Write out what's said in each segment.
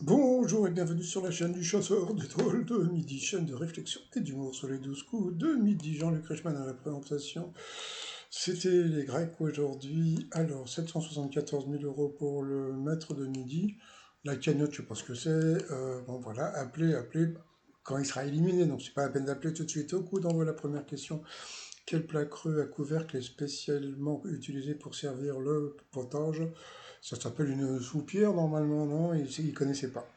Bonjour et bienvenue sur la chaîne du chasseur d'étoiles de midi, chaîne de réflexion et d'humour sur les 12 coups de midi. Jean-Luc Reichmann à la présentation. C'était les Grecs aujourd'hui. Alors, 774 000 euros pour le maître de midi. La cagnotte, je sais pas ce que c'est. Bon voilà, appelez quand il sera éliminé. Donc, c'est pas la peine d'appeler tout de suite. Au coup d'envoi la première question. Quel plat cru à couvercle est spécialement utilisé pour servir le potage? Ça s'appelle une soupière normalement, non? Il ne connaissait pas.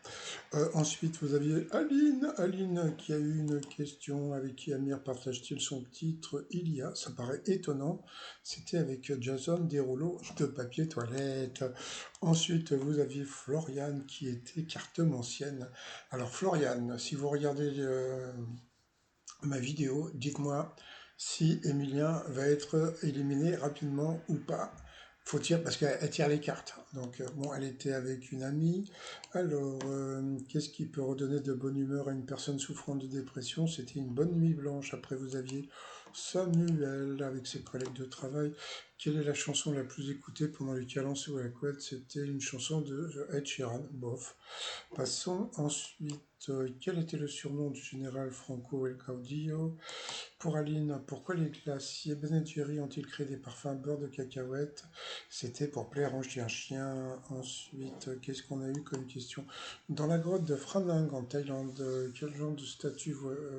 Ensuite, vous aviez Aline qui a eu une question avec qui Amir partage-t-il son titre Il y a, ça paraît étonnant. C'était avec Jason des rouleaux de papier toilette. Ensuite, vous aviez Floriane qui était cartomancienne. Alors Floriane, si vous regardez ma vidéo, dites-moi si Emilien va être éliminé rapidement ou pas. Faut tirer parce qu'elle tire les cartes. Donc bon, elle était avec une amie. Alors, qu'est-ce qui peut redonner de bonne humeur à une personne souffrant de dépression? C'était une bonne nuit blanche. Après, vous aviez Samuel avec ses collègues de travail. Quelle est la chanson la plus écoutée pendant les calences ou la couette? C'était une chanson de Ed Sheeran. Bof. Passons ensuite. Quel était le surnom du général Franco El Caudillo? Pour Aline, pourquoi les glaciers Ben Jerry ont-ils créé des parfums beurre de cacahuète? C'était pour plaire au chien-chien. Ensuite, qu'est-ce qu'on a eu comme question? Dans la grotte de Phanang en Thaïlande, quel genre de statue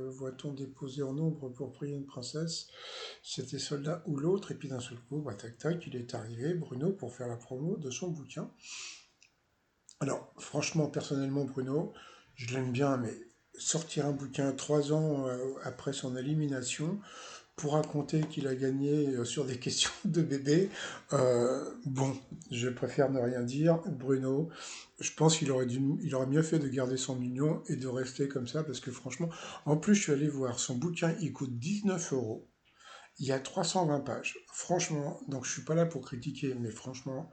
voit-on déposé en ombre pour prier une princesse? C'était Soldat ou l'autre, et puis d'un seul coup, bah, tac tac, il est arrivé, Bruno, pour faire la promo de son bouquin. Alors, franchement, personnellement, Bruno, je l'aime bien, mais sortir un bouquin 3 ans après son élimination pour raconter qu'il a gagné sur des questions de bébé, bon, je préfère ne rien dire. Bruno, je pense il aurait mieux fait de garder son union et de rester comme ça, parce que franchement, en plus, je suis allé voir, son bouquin, il coûte 19 euros. Il y a 320 pages. Franchement, donc je suis pas là pour critiquer, mais franchement,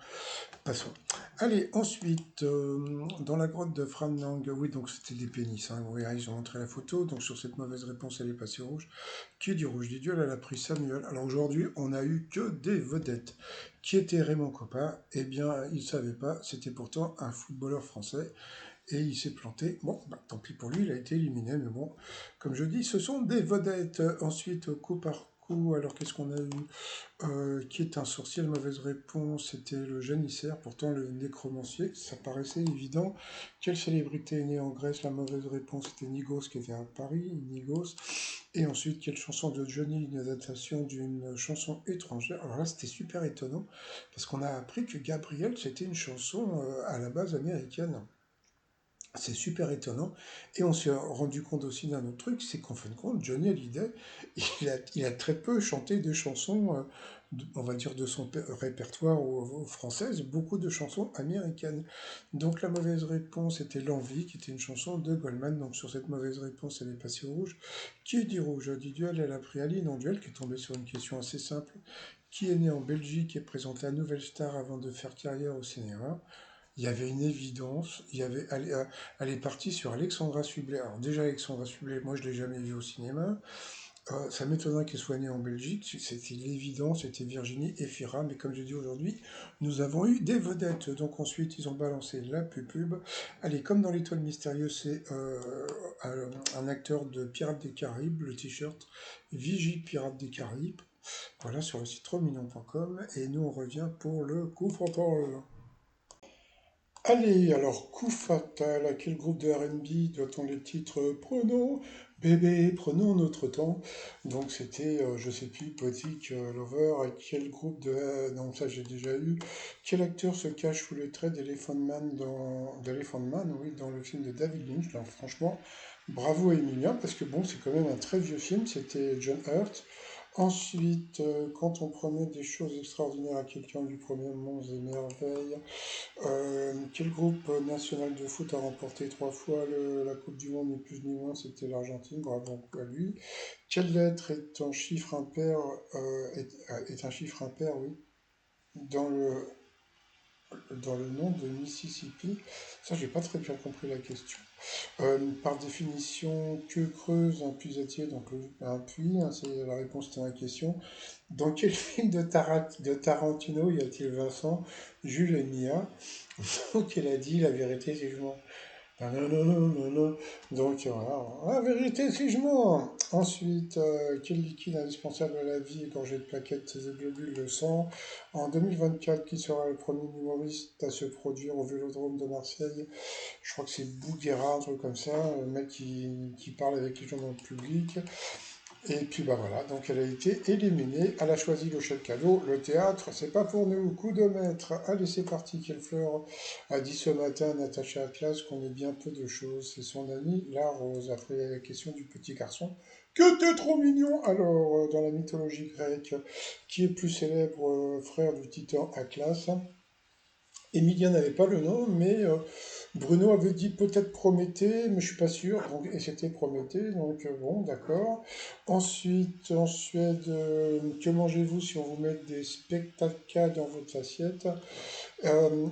passons. Allez, ensuite, dans la grotte de Fram Nang, oui, donc c'était des pénis, hein, oui, ils ont montré la photo, donc sur cette mauvaise réponse, elle est passée au rouge. Qui dit rouge dit duel, elle a pris Samuel. Alors aujourd'hui, on n'a eu que des vedettes. Qui était Raymond Coppa? Eh bien, il ne savait pas, c'était pourtant un footballeur français, et il s'est planté. Bon, bah, tant pis pour lui, il a été éliminé, mais bon, comme je dis, ce sont des vedettes. Ensuite, coup par coup, alors qu'est-ce qu'on a eu? Qui est un sorcier? La mauvaise réponse, c'était le janissaire, pourtant le nécromancier, ça paraissait évident. Quelle célébrité est née en Grèce? La mauvaise réponse, c'était Nigos qui était à Paris, Nigos. Et ensuite, quelle chanson de Johnny, une adaptation d'une chanson étrangère? Alors là, c'était super étonnant, parce qu'on a appris que Gabriel, c'était une chanson à la base américaine. C'est super étonnant. Et on s'est rendu compte aussi d'un autre truc, c'est qu'en fin de compte, Johnny Hallyday, il a très peu chanté de chansons, on va dire, de son répertoire française, beaucoup de chansons américaines. Donc la mauvaise réponse était L'Envie, qui était une chanson de Goldman. Donc sur cette mauvaise réponse, elle est passée au rouge. Qui dit rouge dit duel, elle a pris Aline en duel, qui est tombée sur une question assez simple. Qui est né en Belgique et présente la nouvelle star avant de faire carrière au cinéma? Il y avait une évidence, elle est partie sur Alexandra Sublet. Alors déjà Alexandra Sublet, moi je l'ai jamais vue au cinéma. Ça m'étonnerait qu'elle soit née en Belgique. C'était l'évidence, c'était Virginie Efira. Mais comme je dis aujourd'hui, nous avons eu des vedettes. Donc ensuite ils ont balancé la pub. Allez, comme dans l'Étoile mystérieuse, c'est un acteur de Pirates des Caraïbes, le t-shirt Vigie Pirates des Caraïbes. Voilà, sur le site tromignon.com. Et nous on revient pour le coup fatal. Allez, alors, coup fatal, à quel groupe de R&B doit-on les titres Prenons, bébé, prenons notre temps. Donc c'était, je sais plus, Poetic Lover, à quel groupe de... non, ça j'ai déjà eu. Quel acteur se cache sous le trait d'Elephant Man, oui, dans le film de David Lynch. Alors franchement, bravo à Emilia, parce que bon, c'est quand même un très vieux film, c'était John Hurt. Ensuite, quand on promet des choses extraordinaires à quelqu'un, on lui promet monts et merveilles. Quel groupe national de foot a remporté 3 fois la Coupe du Monde, ni plus ni moins? C'était l'Argentine, bravo à lui. Quelle lettre est un chiffre impair, est un chiffre impair, oui, dans le, dans le nom de Mississippi? Ça, j'ai pas très bien compris la question. Par définition, que creuse un puisatier? Donc un puits, hein, c'est la réponse à la question. Dans quel film de Tarantino y a-t-il Vincent, Jules et Mia? Donc elle a dit la vérité, c'est je mens. Nananana. Donc voilà, la vérité si je mens. Ensuite, quel liquide indispensable à la vie, gorgé de plaquettes de globules de sang. En 2024, qui sera le premier humoriste à se produire au Vélodrome de Marseille? Je crois que c'est Bouguera, un truc comme ça, le mec qui parle avec les gens dans le public. Et puis bah voilà, donc elle a été éliminée. Elle a choisi le chef cadeau, le théâtre, c'est pas pour nous. Coup de maître. Allez, c'est parti. Quelle fleur a dit ce matin à Natacha Atlas qu'on est bien peu de choses. C'est son ami la rose. Après la question du petit garçon. Que t'es trop mignon. Alors, dans la mythologie grecque, qui est plus célèbre frère du titan Atlas? Émilien n'avait pas le nom, mais Bruno avait dit peut-être Prométhée, mais je suis pas sûr. Donc, et c'était Prométhée, donc bon, d'accord. Ensuite, en Suède, que mangez-vous si on vous met des spectacles dans votre assiette?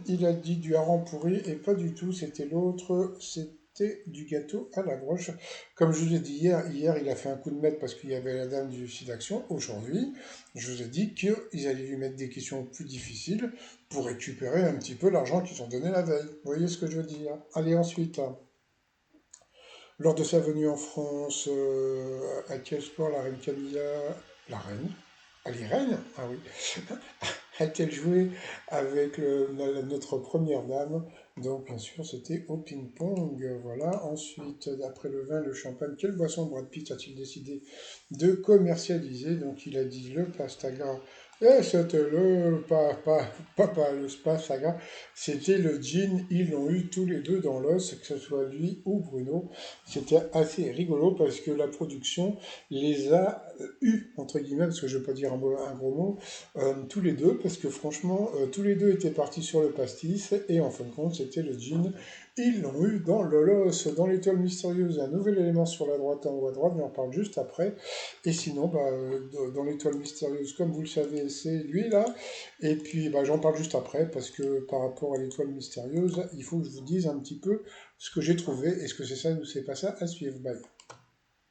Il a dit du hareng pourri, et pas du tout, c'était l'autre, c'était du gâteau à la broche. Comme je vous ai dit hier il a fait un coup de maître parce qu'il y avait la dame du site d'action. Aujourd'hui, je vous ai dit qu'ils allaient lui mettre des questions plus difficiles pour récupérer un petit peu l'argent qu'ils ont donné la veille. Vous voyez ce que je veux dire? Allez, ensuite, lors de sa venue en France, à quel sport la reine Camilla, la reine, elle est reine? Ah oui, a-t-elle joué avec notre première dame? Donc, bien sûr, c'était au ping-pong. Voilà. Ensuite, d'après le vin, le champagne, quelle boisson Brad Pitt a-t-il décidé de commercialiser? Donc, il a dit le pastaga. Et c'était le pastaga. C'était le gin. Ils l'ont eu tous les deux dans l'os, que ce soit lui ou Bruno. C'était assez rigolo parce que la production les a eus, entre guillemets, parce que je ne veux pas dire un gros mot, tous les deux, parce que franchement, tous les deux étaient partis sur le pastis, et en fin de compte, c'était le jean. Ils l'ont eu dans Lolos, dans l'étoile mystérieuse, un nouvel élément sur la droite, en haut à droite, mais on parle juste après. Et sinon, bah, dans l'étoile mystérieuse, comme vous le savez, c'est lui là. Et puis, bah, j'en parle juste après, parce que par rapport à l'étoile mystérieuse, il faut que je vous dise un petit peu ce que j'ai trouvé, est-ce que c'est ça ou c'est pas ça, à suivre. Bye.